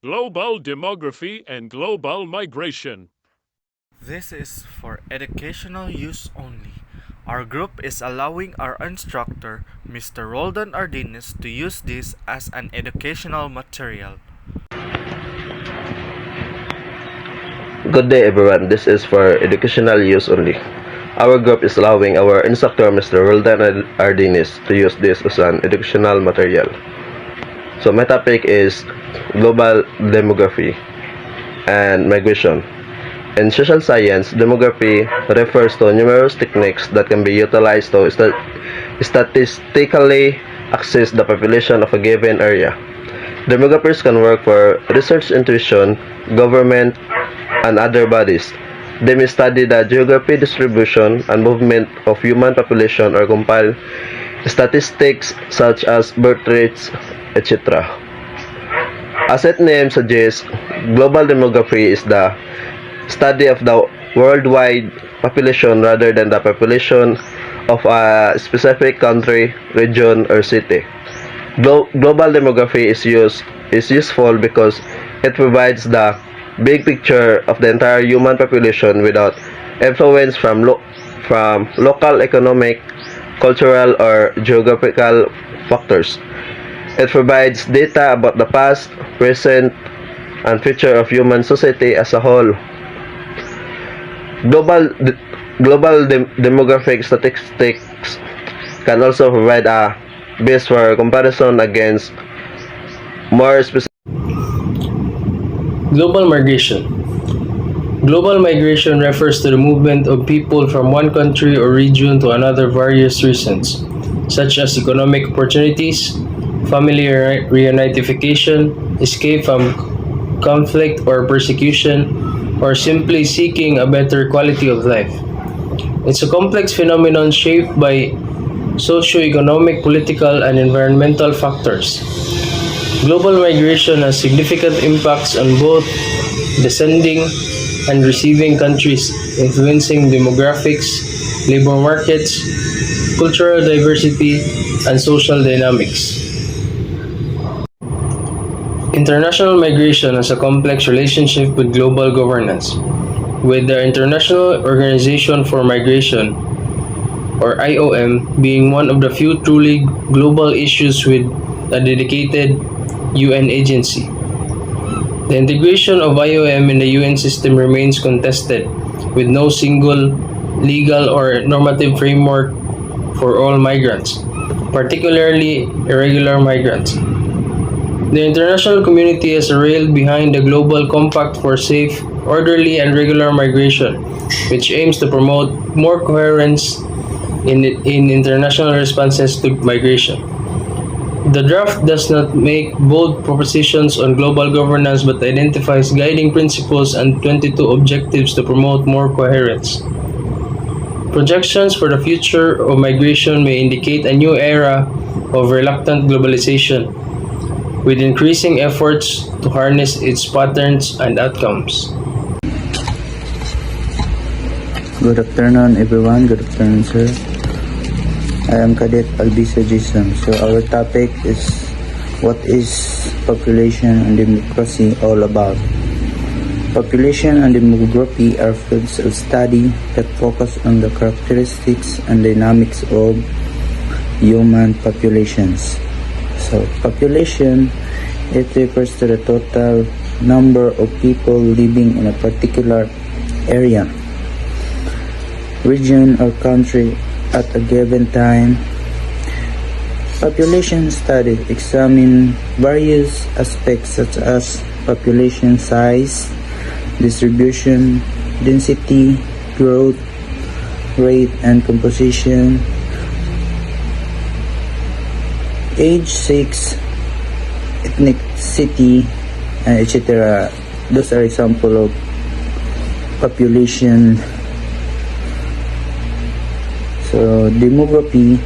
global demography and global migration. This is for educational use only. Our group is allowing our instructor, Mr. Roldan Ardinis, to use this as an educational material. Good day everyone, this is for educational use only. Our group is allowing our instructor Mr. Roldan Ardinis to use this as an educational material. So my topic is global demography and migration. In social science, demography refers to numerous techniques that can be utilized to statistically assess the population of a given area. Demographers can work for research institutions, government, and other bodies. They may study the geography, distribution, and movement of human population or compile statistics such as birth rates, etc. As its name suggests, global demography is the study of the worldwide population rather than the population of a specific country, region, or city. Global demography is useful because it provides the big picture of the entire human population without influence from local economic, cultural, or geographical factors. It provides data about the past, present, and future of human society as a whole. Global demographic statistics can also provide a base for comparison against more specific. Global migration. Global migration refers to the movement of people from one country or region to another for various reasons, such as economic opportunities, family reunification, escape from conflict or persecution, or simply seeking a better quality of life. It's a complex phenomenon shaped by socio-economic, political, and environmental factors. Global migration has significant impacts on both the sending and receiving countries, influencing demographics, labor markets, cultural diversity, and social dynamics. International migration has a complex relationship with global governance, with the International Organization for Migration, or IOM, being one of the few truly global issues with a dedicated UN agency. The integration of IOM in the UN system remains contested, with no single legal or normative framework for all migrants, particularly irregular migrants. The international community has railed behind the Global Compact for safe, orderly, and regular migration, which aims to promote more coherence in international responses to migration. The draft does not make bold propositions on global governance but identifies guiding principles and 22 objectives to promote more coherence. Projections for the future of migration may indicate a new era of reluctant globalization, with increasing efforts to harness its patterns and outcomes. Good afternoon everyone, good afternoon sir. I am Cadet Albiso Jason. So our topic is what is population and democracy all about? Population and demography are fields of study that focus on the characteristics and dynamics of human populations. So population, it refers to the total number of people living in a particular area, region, or country at a given time. Population studies examine various aspects such as population size, distribution, density, growth rate and composition, age, sex, ethnicity, etc. Those are example of population. So demography,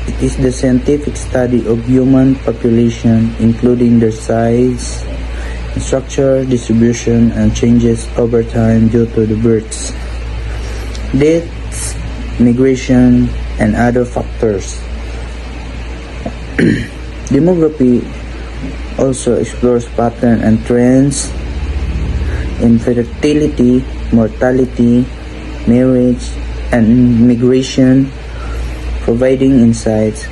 it is the scientific study of human population, including their size, structure, distribution, and changes over time due to the births, deaths, migration, and other factors. Demography also explores patterns and trends in fertility, mortality, marriage, and migration, providing insights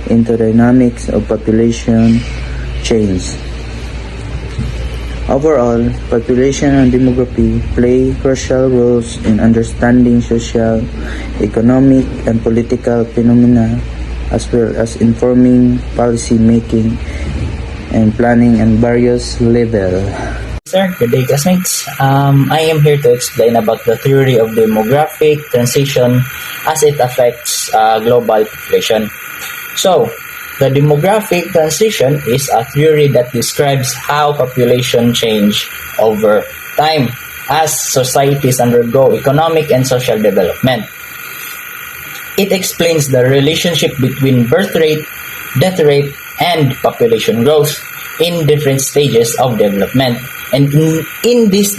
into dynamics of population change. Overall, population and demography play crucial roles in understanding social, economic, and political phenomena, as well as informing policy making and planning at various levels. Sir, good day classmates. I am here to explain about the theory of demographic transition as it affects global population. So, the demographic transition is a theory that describes how population change over time as societies undergo economic and social development. It explains the relationship between birth rate, death rate, and population growth in different stages of development. And in these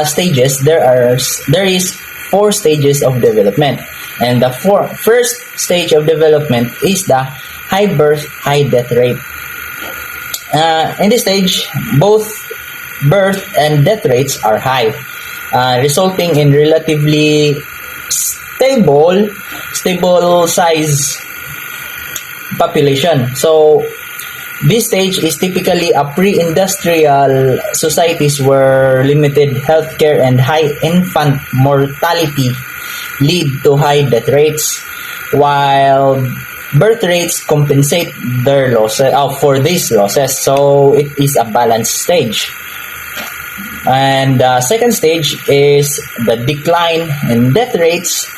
stages, there is 4 stages of development. And the first stage of development is the high birth, high death rate. In this stage, both birth and death rates are high, resulting in relatively stable size population. So this stage is typically a pre-industrial societies where limited healthcare and high infant mortality lead to high death rates, while birth rates compensate their losses for these losses. So it is a balanced stage. And the second stage is the decline in death rates.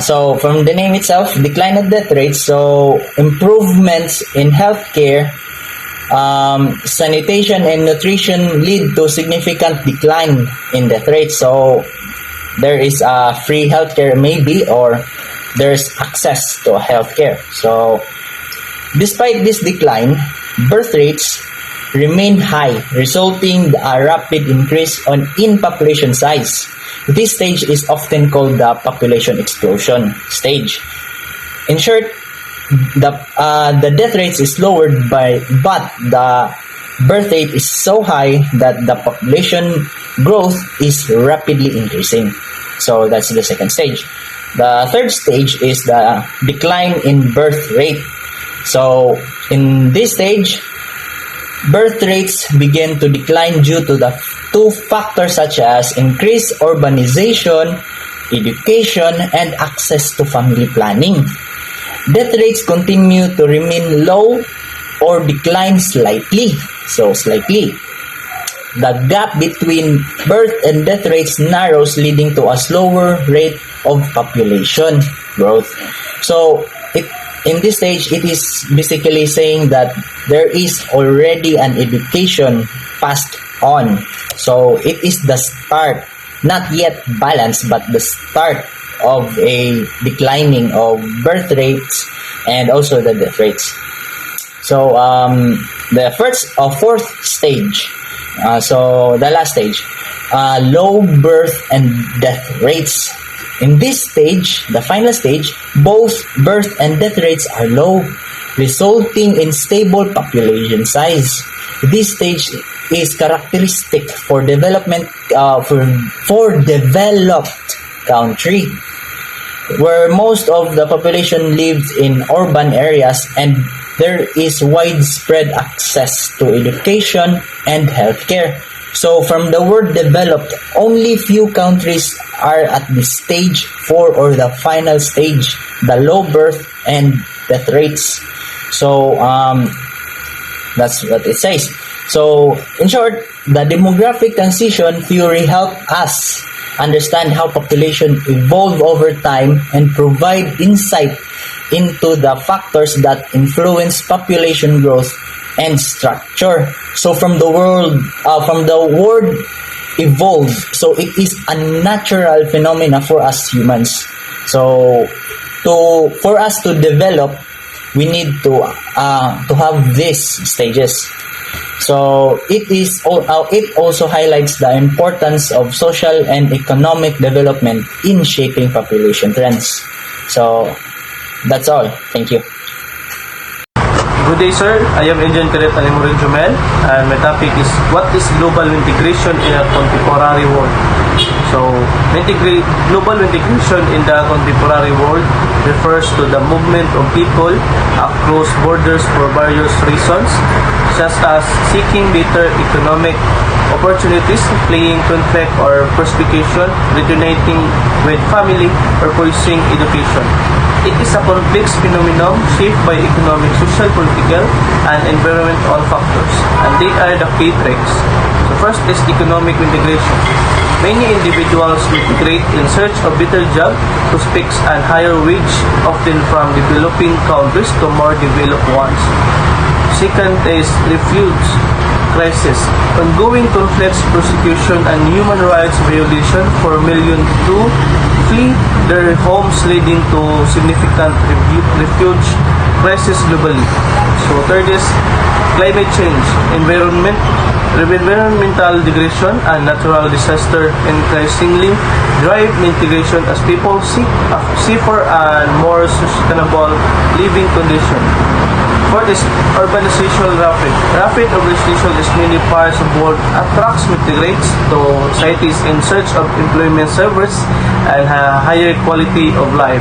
So from the name itself, decline of death rates, so improvements in healthcare, sanitation and nutrition lead to significant decline in death rates. So there is free healthcare maybe, or there's access to healthcare. So despite this decline, birth rates remain high, resulting in a rapid increase in population size. This stage is often called the population explosion stage. In short, the death rate is lowered but the birth rate is so high that the population growth is rapidly increasing. So that's the second stage. The third stage is the decline in birth rate. So in this stage, birth rates begin to decline due to the 2 factors such as increased urbanization, education, and access to family planning. Death rates continue to remain low or decline slightly. So slightly. The gap between birth and death rates narrows, leading to a slower rate of population growth. So in this stage, it is basically saying that there is already an education passed on. So it is the start, not yet balanced, but the start of a declining of birth rates and also the death rates. So the fourth stage, so the last stage, low birth and death rates. In this stage, the final stage, both birth and death rates are low, resulting in stable population size. This stage is characteristic for development for developed country, where most of the population lives in urban areas and there is widespread access to education and healthcare. So from the word developed, only few countries are at the stage 4 or the final stage, the low birth and death rates. So that's what it says. So in short, the demographic transition theory helps us understand how population evolve over time and provide insight into the factors that influence population growth and structure. So from the word evolve, so it is a natural phenomena for us humans. So for us to develop, we need to have these stages. So it also highlights the importance of social and economic development in shaping population trends. So that's all. Thank you. Good day, sir. I am Engine Cadet Alimurin Jumel, and my topic is what is global integration in a contemporary world. So, global integration in the contemporary world refers to the movement of people across borders for various reasons, such as seeking better economic opportunities, fleeing conflict or persecution, reuniting with family, or pursuing education. It is a complex phenomenon shaped by economic, social, political, and environmental factors, and they are the key traits. The first is economic integration. Many individuals migrate in search of better job, prospects, and higher wage, often from developing countries to more developed ones. Second is refugee crisis. Ongoing conflicts, persecution, and human rights violation for millions to flee their homes, leading to significant refugee crisis globally. So third is climate change, environmental degradation, and natural disaster increasingly drive integration as people seek safer and more sustainable living conditions. Fourth is urbanization rapid. Rapid urbanization is many parts of the world attracts migrants to cities in search of employment service and a higher quality of life.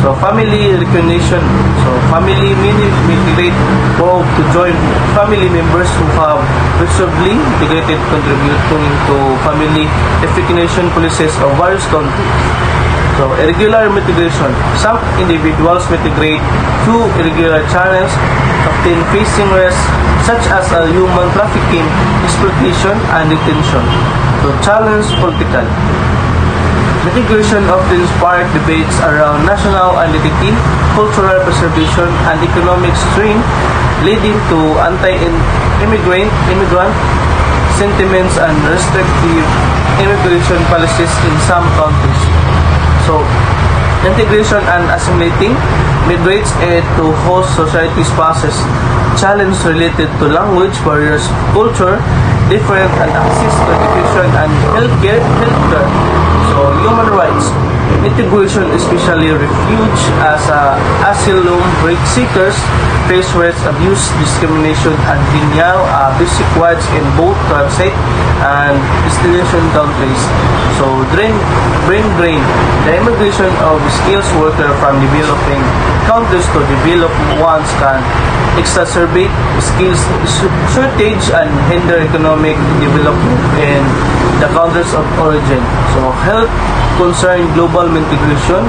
So family recognition. So family migrate go to join family members who have recently migrated, contributing to family recognition policies of various countries. So, irregular migration. Some individuals migrate through irregular channels, often facing risks such as human trafficking, exploitation, and detention. So, challenge political. Migration often spark debates around national identity, cultural preservation, and economic strength, leading to anti-immigrant sentiments and restrictive immigration policies in some countries. So, integration and assimilating migrates to host societies passes challenge related to language barriers, culture, different and access to education and healthcare. So, human rights. Integration, especially refuge as asylum seekers, face rates, abuse, discrimination, and denial basic rights in both transit and destination countries. So, drain. The immigration of skilled workers from developing countries to developed ones can exacerbate skills shortage and hinder economic development in the countries of origin. So, health concern. Global integration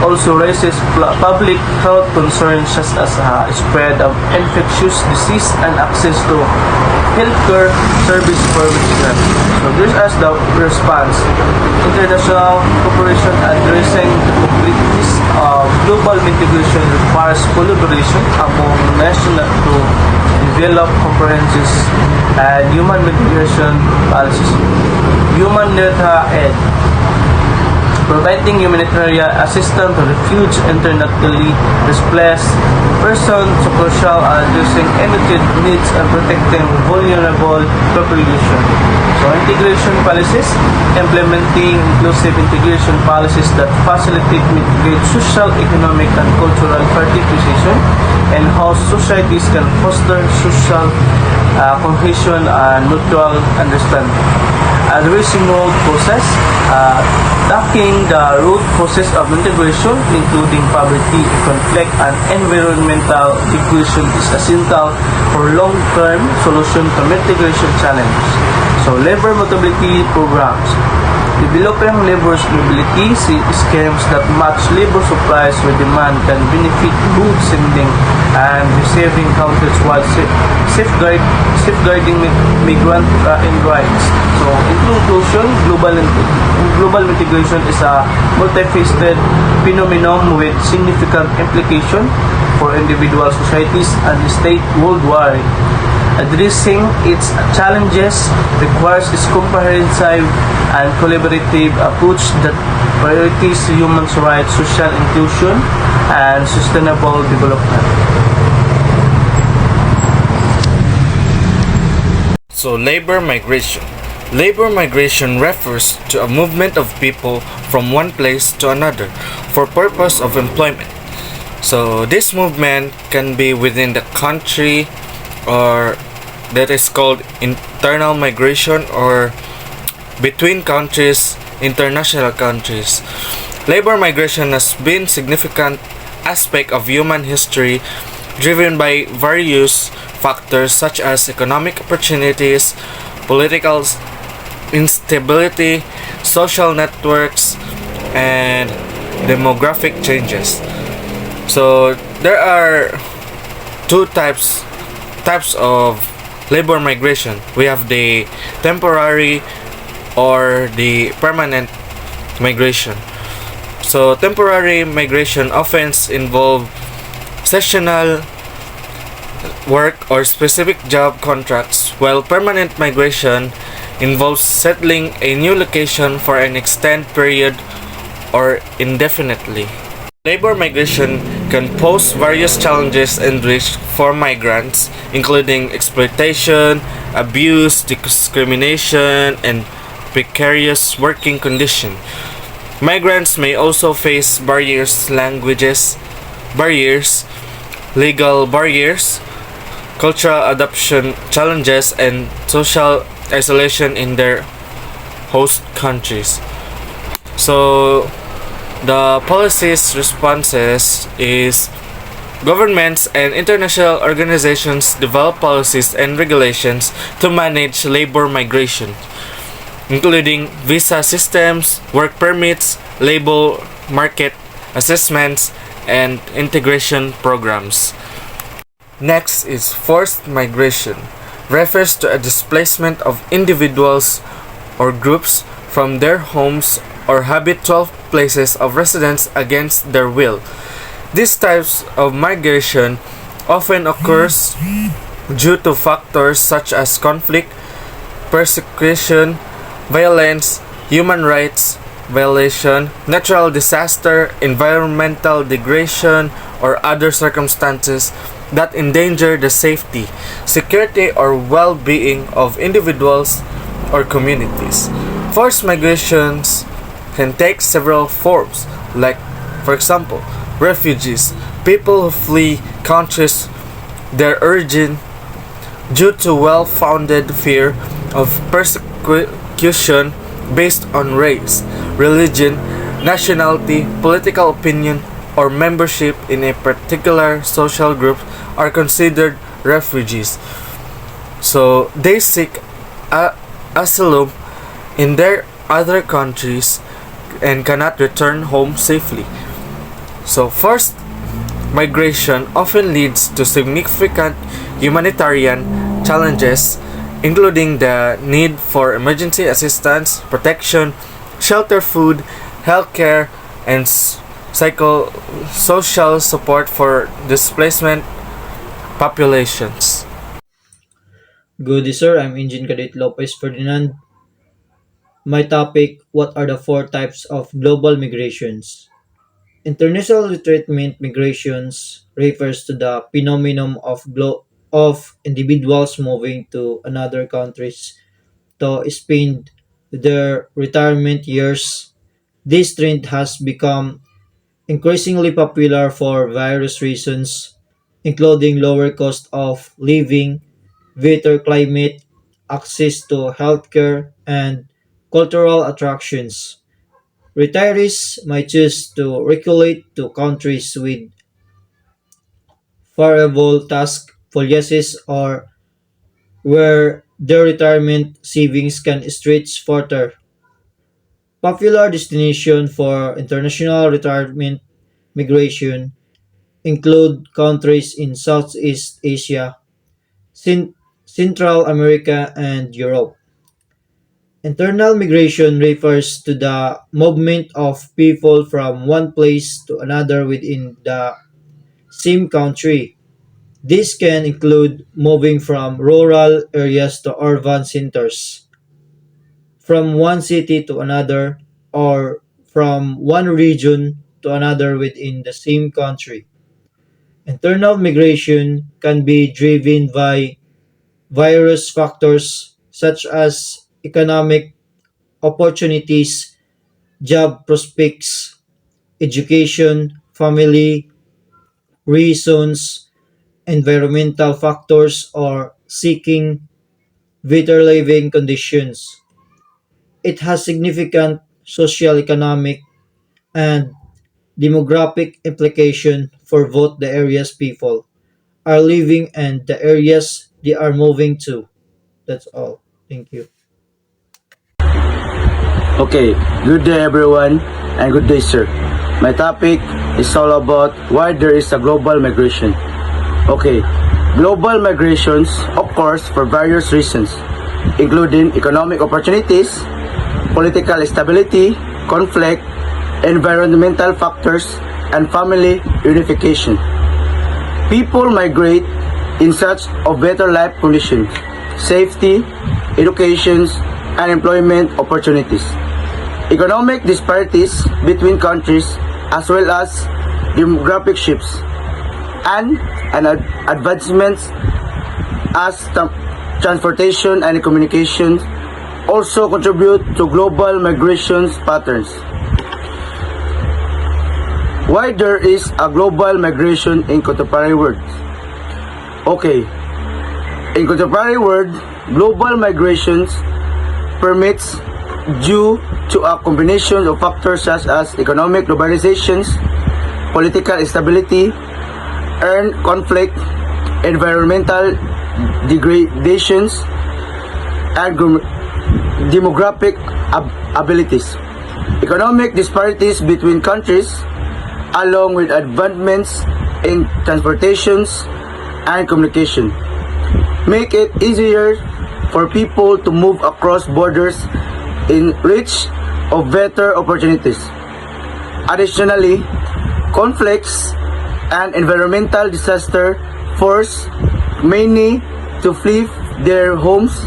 also raises public health concerns such as spread of infectious disease and access to healthcare service for migrants. So this is the response. International cooperation addressing the complexities of global integration requires collaboration among nations to develop comprehensive and human migration policies. Humanitarian aid. Providing humanitarian assistance to refugees, internationally displaced persons, so crucial addressing immediate needs and protecting vulnerable population. So, integration policies, implementing inclusive integration policies that facilitate mitigate social, economic, and cultural participation, and how societies can foster social cohesion and mutual understanding. Addressing root process, tackling the root process of integration, including poverty, conflict, and environmental degradation, is essential for long-term solution to mitigation challenges. So, labor mobility programs. Developing labor mobility schemes that match labor supplies with demand can benefit both sending and receiving countries while safeguarding migrant rights. So, in conclusion, global integration is a multifaceted phenomenon with significant implication for individual societies and states worldwide. Addressing its challenges requires a comprehensive and collaborative approach that prioritizes human rights, social inclusion, and sustainable development. So, labor migration. Labor migration refers to a movement of people from one place to another for purpose of employment. So this movement can be within the country, or that is called internal migration, or between countries, international countries. Labor migration has been significant aspect of human history, driven by various factors such as economic opportunities, political instability, social networks, and demographic changes. So there are two types of labor migration. We have the temporary or the permanent migration. So temporary migration often involve seasonal work or specific job contracts, while permanent migration involves settling a new location for an extended period or indefinitely. Labor migration can pose various challenges and risks for migrants, including exploitation, abuse, discrimination, and precarious working conditions. Migrants may also face barriers, legal barriers, cultural adoption challenges, and social isolation in their host countries. So the policies responses is governments and international organizations develop policies and regulations to manage labor migration, including visa systems, work permits, labor market assessments, and integration programs. Next is forced migration, refers to a displacement of individuals or groups from their homes or habitual places of residence against their will. These types of migration often occurs due to factors such as conflict, persecution, violence, human rights violation, natural disaster, environmental degradation, or other circumstances that endanger the safety, security, or well-being of individuals or communities. Forced migrations can take several forms, like, for example, refugees, people who flee countries their origin due to well-founded fear of persecution based on race, religion, nationality, political opinion, or membership in a particular social group are considered refugees. So they seek asylum in their other countries and cannot return home safely. So forced migration often leads to significant humanitarian challenges, including the need for emergency assistance, protection, shelter, food, healthcare, and social support for displacement populations. Good day, sir. I'm Engine Cadet Lopez Ferdinand. My topic, what are the four types of global migrations? International retreatment migrations refers to the phenomenon of individuals moving to another countries to spend their retirement years. This trend has become increasingly popular for various reasons, including lower cost of living, better climate, access to healthcare, and cultural attractions. Retirees might choose to relocate to countries with favorable tax policies or where their retirement savings can stretch further. Popular destinations for international retirement migration include countries in Southeast Asia, Central America, and Europe. Internal migration refers to the movement of people from one place to another within the same country. This can include moving from rural areas to urban centers, from one city to another, or from one region to another within the same country. Internal migration can be driven by various factors such as economic opportunities, job prospects, education, family, reasons, environmental factors, or seeking better living conditions. It has significant social, economic, and demographic implication for both the areas people are living and the areas they are moving to. That's all. Thank you. Okay, good day everyone and good day sir. My topic is all about why there is a global migration. Okay, global migrations occurs for various reasons, including economic opportunities, political stability, conflict, environmental factors, and family unification. People migrate in search of better life conditions, safety, educations, and employment opportunities. Economic disparities between countries as well as demographic shifts and advancements as transportation and communications also contribute to global migration patterns. Why there is a global migration in contemporary world? Okay, in contemporary world, global migrations permits due to a combination of factors such as economic globalizations, political instability, armed conflict, environmental degradations, and demographic abilities. Economic disparities between countries, along with advancements in transportations and communication, make it easier for people to move across borders in reach of better opportunities. Additionally, conflicts and environmental disaster force many to flee their homes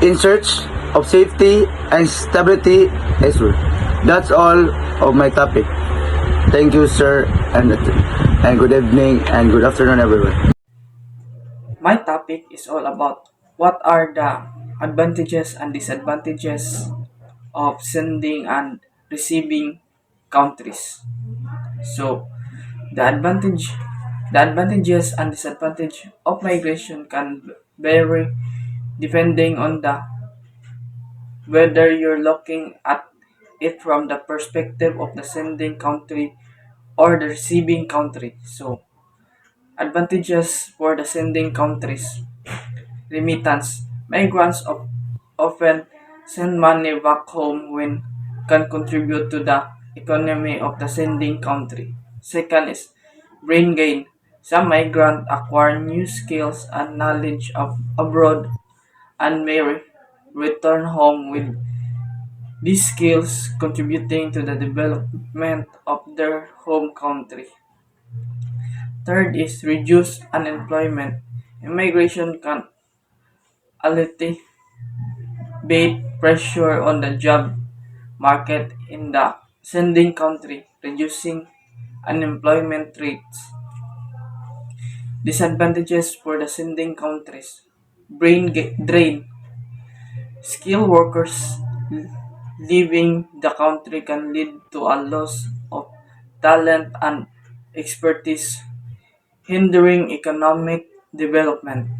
in search of safety and stability elsewhere. That's all of my topic. Thank you, sir, and good evening and good afternoon, everyone. My topic is all about what are the advantages and disadvantages of sending and receiving countries. So, the advantage the advantages and disadvantage of migration can vary depending on the whether you're looking at it from the perspective of the sending country or the receiving country. So, advantages for the sending countries. Remittance. Migrants often send money back home when can contribute to the economy of the sending country. Second is brain gain. Some migrants acquire new skills and knowledge of abroad and may return home with these skills contributing to the development of their home country. Third is reduce unemployment. Immigration can alleviate pressure on the job market in the sending country, reducing unemployment rates. Disadvantages for the sending countries. Drain. Skilled workers leaving the country can lead to a loss of talent and expertise, hindering economic development.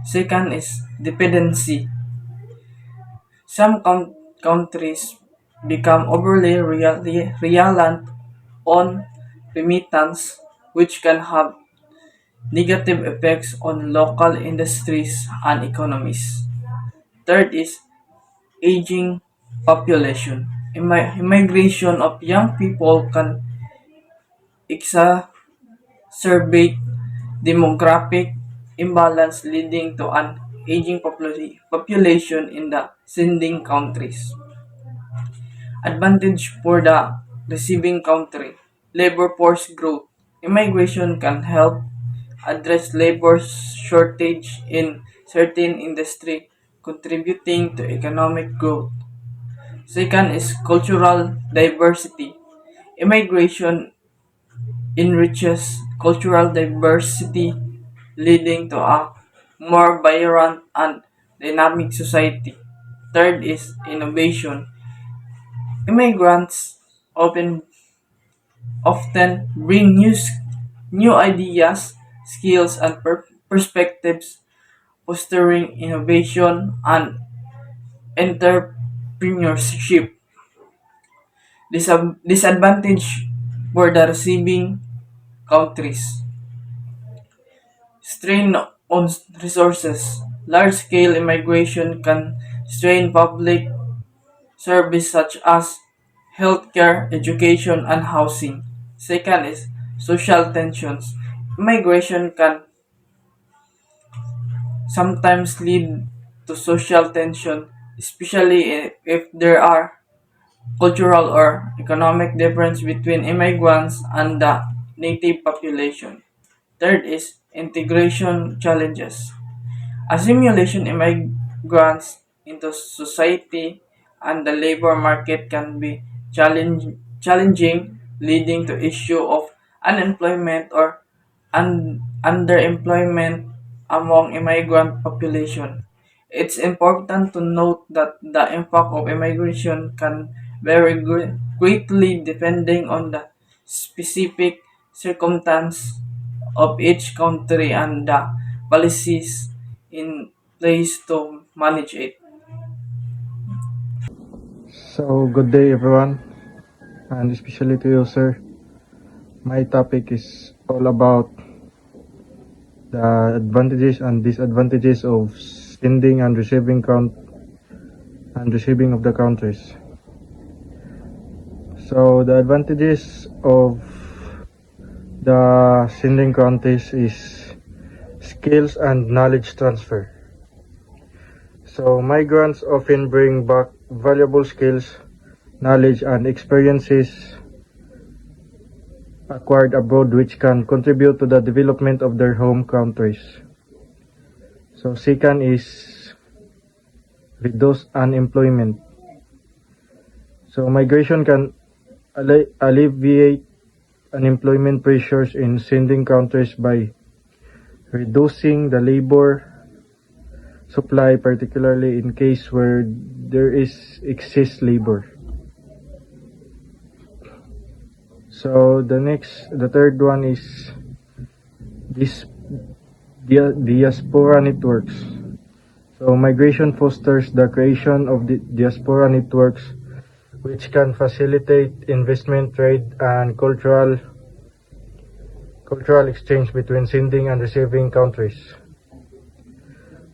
Second is dependency. Some countries become overly reliant on remittance, which can have negative effects on local industries and economies. Third is aging population. Immigration of young people can exacerbate demographic imbalance, leading to an aging population in the sending countries. Advantage for the receiving country. Labor force growth. Immigration can help address labor shortage in certain industry, contributing to economic growth. Second is cultural diversity. Immigration enriches cultural diversity, leading to a more vibrant and dynamic society. Third is innovation. Immigrants often bring new new ideas, skills, and perspectives, fostering innovation and entrepreneurship. Disadvantage for the receiving countries. Strain on resources. Large-scale immigration can strain public service such as healthcare, education, and housing. Second is social tensions. Immigration can sometimes lead to social tension, especially if there are cultural or economic difference between immigrants and the native population. Third is integration challenges. Assimilation immigrants into society and the labor market can be challenging, leading to issue of unemployment or underemployment among immigrant population. It's important to note that the impact of immigration can vary greatly depending on the specific circumstance of each country and the policies in place to manage it. So, good day everyone, and especially to you, sir. My topic is all about the advantages and disadvantages of sending and receiving of the countries. So, the advantages of the sending countries is skills and knowledge transfer. So, migrants often bring back valuable skills, knowledge, and experiences acquired abroad which can contribute to the development of their home countries. So, second is reduce unemployment. So, migration can alleviate unemployment pressures in sending countries by reducing the labor supply, particularly in case where there is excess labor. So the third one is this diaspora networks. So migration fosters the creation of the diaspora networks which can facilitate investment, trade, and cultural exchange between sending and receiving countries.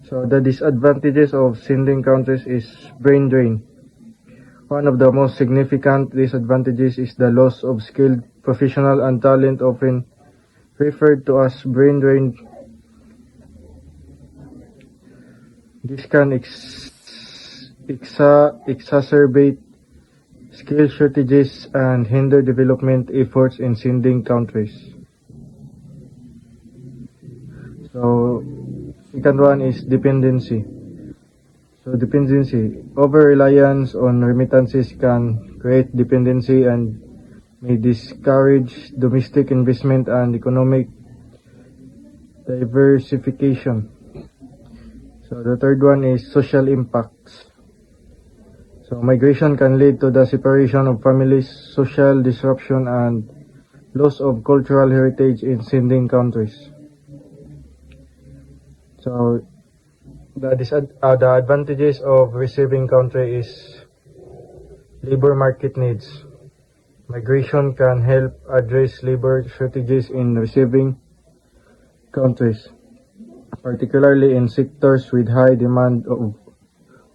So the disadvantages of sending countries is brain drain. One of the most significant disadvantages is the loss of skilled professional and talent, often referred to as brain drain. This can exacerbate skill shortages and hinder development efforts in sending countries. So, second one is dependency. So dependency, over-reliance on remittances can create dependency and may discourage domestic investment and economic diversification. So the third one is social impacts. So migration can lead to the separation of families, social disruption, and loss of cultural heritage in sending countries. So the advantages of receiving country is labor market needs. Migration can help address labor shortages in receiving countries, particularly in sectors with high demand of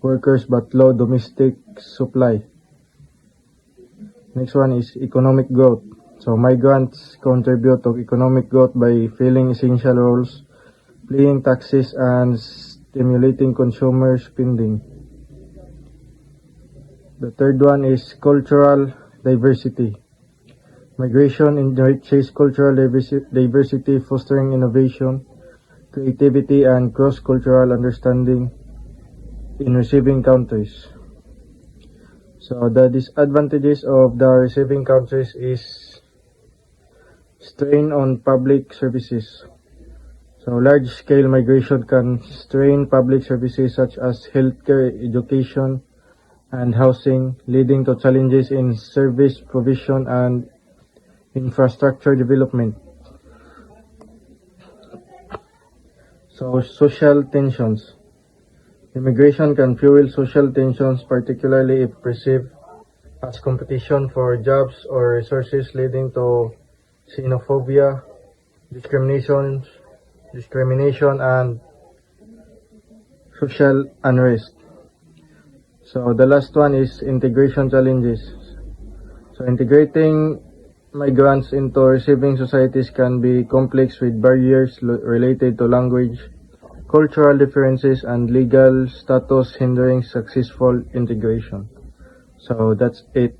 workers but low domestic supply. Next one is economic growth. So migrants contribute to economic growth by filling essential roles, paying taxes, and stimulating consumer spending. The third one is cultural diversity. Migration enriches cultural diversity, fostering innovation, creativity, and cross-cultural understanding in receiving countries. So the disadvantages of the receiving countries is strain on public services. So large-scale migration can strain public services such as healthcare, education, and housing, leading to challenges in service provision and infrastructure development. So, social tensions. Immigration can fuel social tensions, particularly if perceived as competition for jobs or resources, leading to xenophobia, discrimination, and social unrest. So the last one is integration challenges. So integrating migrants into receiving societies can be complex with barriers related to language, cultural differences, and legal status hindering successful integration. So that's it.